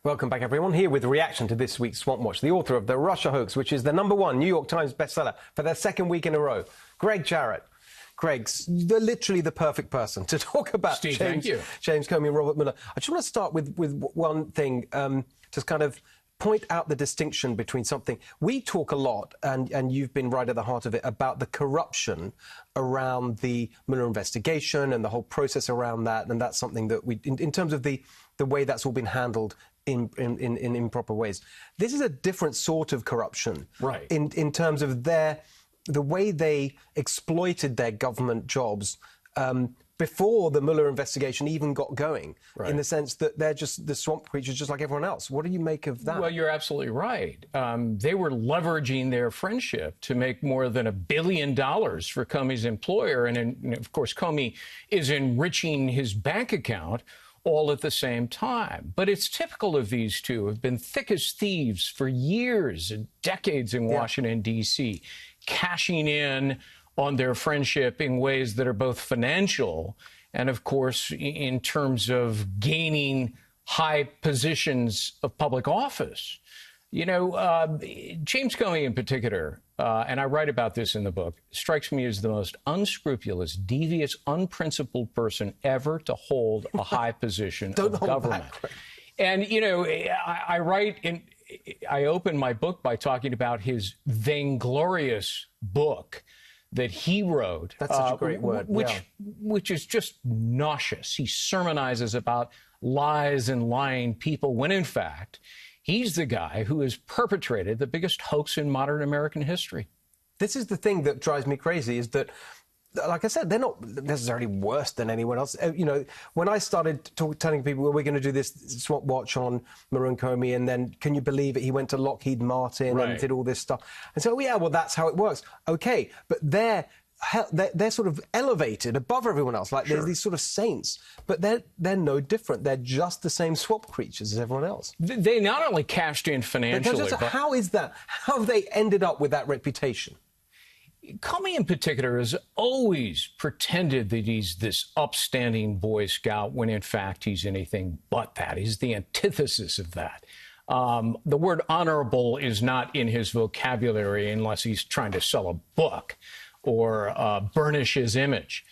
Welcome back, everyone. Here with a reaction to this week's Swamp Watch, the author of The Russia Hoax, which is the #1 New York Times bestseller for their second week in a row, Gregg Jarrett. Greg's literally the perfect person to talk about Steve, James Comey and Robert Mueller. I just want to start with one thing, just kind of point out the distinction between something. We talk a lot, and you've been right at the heart of it, about the corruption around the Mueller investigation and the whole process around that, and that's something that we, in terms of the way that's all been handled in improper ways. This is a different sort of corruption, right? In terms of the way they exploited their government jobs before the Mueller investigation even got going, right. In the sense that they're just the swamp creatures just like everyone else. What do you make of that? Well, you're absolutely right. They were leveraging their friendship to make more than $1 billion for Comey's employer. And of course, Comey is enriching his bank account all at the same time. But it's typical of these two, have been thick as thieves for years and decades in Washington, D.C., cashing in on their friendship in ways that are both financial and, of course, in terms of gaining high positions of public office. You know, James Comey in particular, and I write about this in the book, strikes me as the most unscrupulous, devious, unprincipled person ever to hold a high position of government. And, you know, I open my book by talking about his vainglorious book that he wrote. That's such a great word. Which is just nauseous. He sermonizes about lies and lying people when, in fact, he's the guy who has perpetrated the biggest hoax in modern American history. This is the thing that drives me crazy, is that, like I said, they're not necessarily worse than anyone else. You know, when I started telling people, well, we're going to do this Swamp Watch on Mueller and Comey, and then, can you believe it, he went to Lockheed Martin and did all this stuff. And so, yeah, well, that's how it works. OK, but they're sort of elevated above everyone else, like there's these sort of saints, but they're no different. They're just the same swamp creatures as everyone else. They not only cashed in financially, but how is that? How have they ended up with that reputation? Comey in particular has always pretended that he's this upstanding Boy Scout when in fact he's anything but that. He's the antithesis of that. The word honorable is not in his vocabulary unless he's trying to sell a book or burnish his image.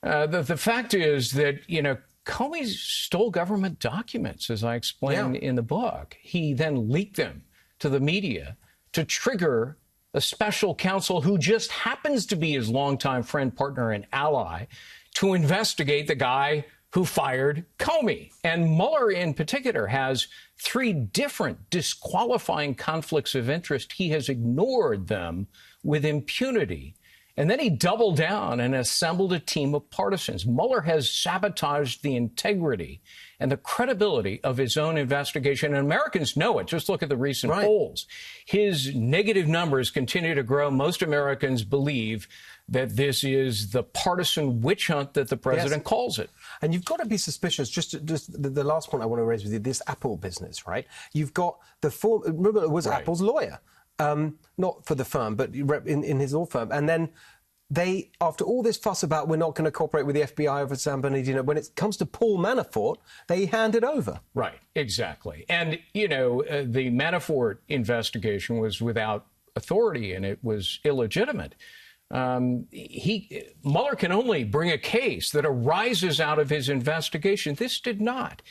The fact is that, you know, Comey stole government documents, as I explained in the book. He then leaked them to the media to trigger a special counsel who just happens to be his longtime friend, partner, and ally to investigate the guy who fired Comey. And Mueller, in particular, has 3 different disqualifying conflicts of interest. He has ignored them with impunity. And then he doubled down and assembled a team of partisans. Mueller has sabotaged the integrity and the credibility of his own investigation. And Americans know it. Just look at the recent polls. His negative numbers continue to grow. Most Americans believe that this is the partisan witch hunt that the president calls it. And you've got to be suspicious. Just the last point I want to raise with you, this Apple business, right? You've got remember, it was Apple's lawyer. Not for the firm, but in his law firm. And then they, after all this fuss about we're not going to cooperate with the FBI over San Bernardino, when it comes to Paul Manafort, they hand it over. Right, exactly. And, you know, the Manafort investigation was without authority and it was illegitimate. Mueller can only bring a case that arises out of his investigation. This did not.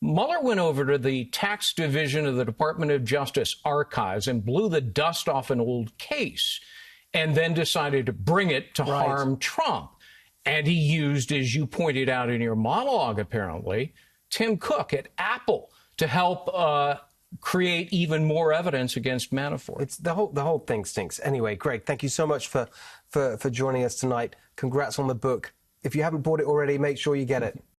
Mueller went over to the tax division of the Department of Justice archives and blew the dust off an old case and then decided to bring it to harm Trump. And he used, as you pointed out in your monologue, apparently, Tim Cook at Apple to help create even more evidence against Manafort. It's the whole thing stinks. Anyway, Greg, thank you so much for joining us tonight. Congrats on the book. If you haven't bought it already, make sure you get it.